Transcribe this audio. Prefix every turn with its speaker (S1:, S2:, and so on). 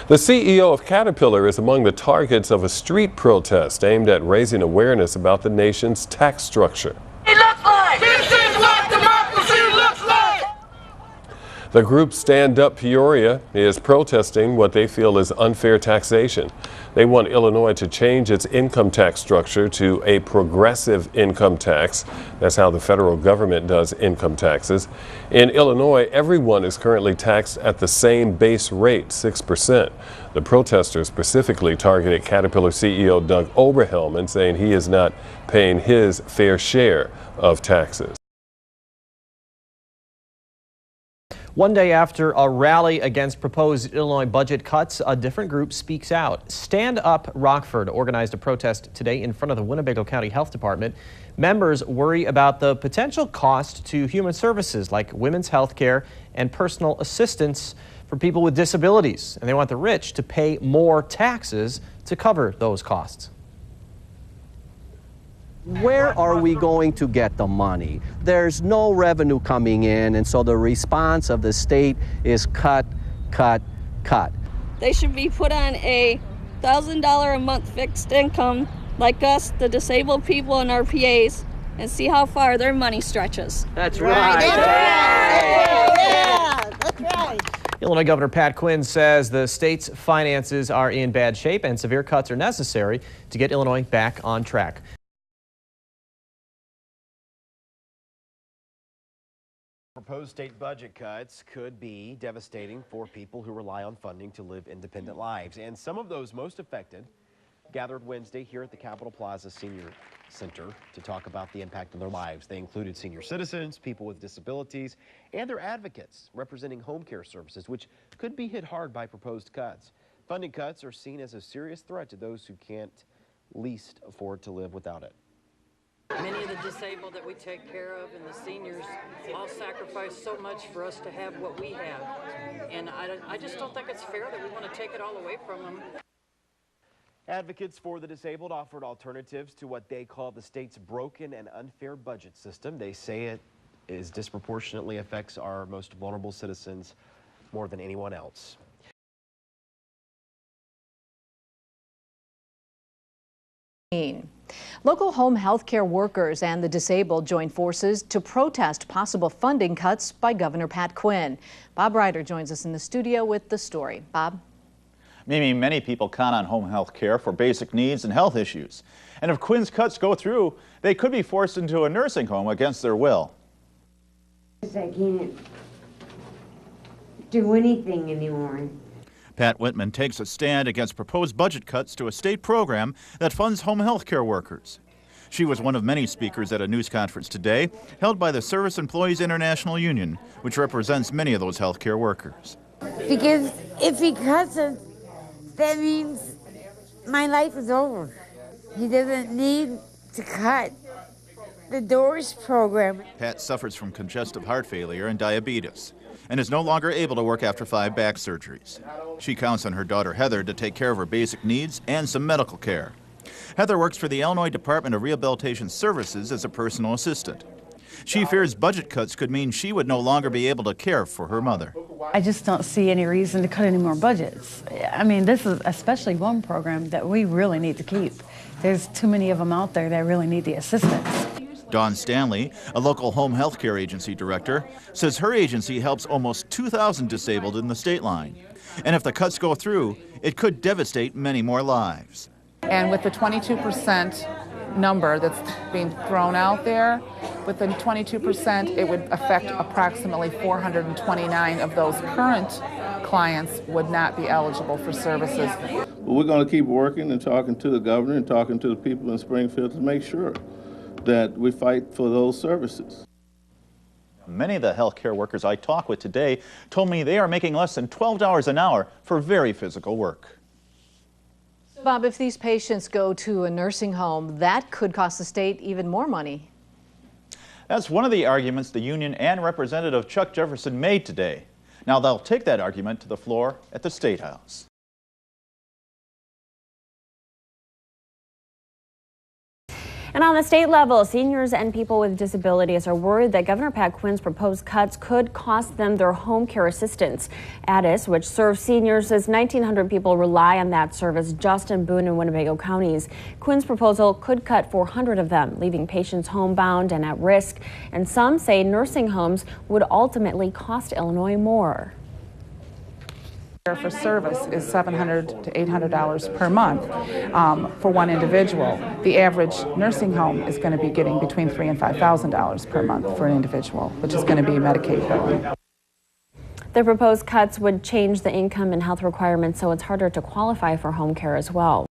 S1: The CEO of Caterpillar is among the targets of a street protest aimed at raising awareness about the nation's tax structure.
S2: It looks like! This is what democracy looks like!
S1: The group Stand Up Peoria is protesting what they feel is unfair taxation. They want Illinois to change its income tax structure to a progressive income tax. That's how the federal government does income taxes. In Illinois, everyone is currently taxed at the same base rate, 6%. The protesters specifically targeted Caterpillar CEO Doug Oberhelman, saying he is not paying his fair share of taxes.
S3: One day after a rally against proposed Illinois budget cuts, a different group speaks out. Stand Up Rockford organized a protest today in front of the Winnebago County Health Department. Members worry about the potential cost to human services like women's health care and personal assistance for people with disabilities. And they want the rich to pay more taxes to cover those costs.
S4: Where are we going to get the money? There's no revenue coming in, and so the response of the state is cut, cut, cut.
S5: They should be put on a $1,000 a month fixed income like us, the disabled people and our PAs, and see how far their money stretches.
S4: That's right.
S5: That's right.
S3: Illinois Governor Pat Quinn says the state's finances are in bad shape and severe cuts are necessary to get Illinois back on track.
S6: Proposed state budget cuts could be devastating for people who rely on funding to live independent lives. And some of those most affected gathered Wednesday here at the Capitol Plaza Senior Center to talk about the impact on their lives. They included senior citizens, people with disabilities, and their advocates representing home care services, which could be hit hard by proposed cuts. Funding cuts are seen as a serious threat to those who can't least afford to live without it.
S7: Many of the disabled that we take care of and the seniors all sacrifice so much for us to have what we have. And I just don't think it's fair that we want to take it all away from them.
S6: Advocates for the disabled offered alternatives to what they call the state's broken and unfair budget system. They say it is disproportionately affects our most vulnerable citizens more than anyone else.
S8: Local home health care workers and the disabled joined forces to protest possible funding cuts by Governor Pat Quinn. Bob Ryder joins us in the studio with the story. Bob?
S9: Mimi, many people count on home health care for basic needs and health issues. And if Quinn's cuts go through, they could be forced into a nursing home against their will.
S10: I can't do anything anymore.
S9: Pat Whitman takes a stand against proposed budget cuts to a state program that funds home health care workers. She was one of many speakers at a news conference today held by the Service Employees International Union, which represents many of those health care workers.
S10: Because if he cuts it, that means my life is over. He doesn't need to cut the DOORS program.
S9: Pat suffers from congestive heart failure and diabetes and is no longer able to work after 5 back surgeries. She counts on her daughter Heather to take care of her basic needs and some medical care. Heather works for the Illinois Department of Rehabilitation Services as a personal assistant. She fears budget cuts could mean she would no longer be able to care for her mother.
S11: I just don't see any reason to cut any more budgets. I mean, this is especially one program that we really need to keep. There's too many of them out there that really need the assistance.
S9: Dawn Stanley, a local home health care agency director, says her agency helps almost 2,000 disabled in the state line. And if the cuts go through, it could devastate many more lives.
S12: And with the 22% number that's being thrown out there, with the 22%, it would affect approximately 429 of those current clients would not be eligible for services.
S13: Well, we're going to keep working and talking to the governor and talking to the people in Springfield to make sure that we fight for those services.
S9: Many of the health care workers I talked with today told me they are making less than $12 an hour for very physical work.
S8: Bob, if these patients go to a nursing home, that could cost the state even more money.
S9: That's one of the arguments the union and Representative Chuck Jefferson made today. Now they'll take that argument to the floor at the State House.
S14: And on the state level, seniors and people with disabilities are worried that Governor Pat Quinn's proposed cuts could cost them their home care assistance. Addis, which serves seniors, says 1,900 people rely on that service just in Boone and Winnebago counties. Quinn's proposal could cut 400 of them, leaving patients homebound and at risk. And some say nursing homes would ultimately cost Illinois more.
S12: For service is $700 to $800 per month for one individual. The average nursing home is going to be getting between $3,000 and $5,000 per month for an individual, which is going to be Medicaid billing.
S14: The proposed cuts would change the income and health requirements, so it's harder to qualify for home care as well.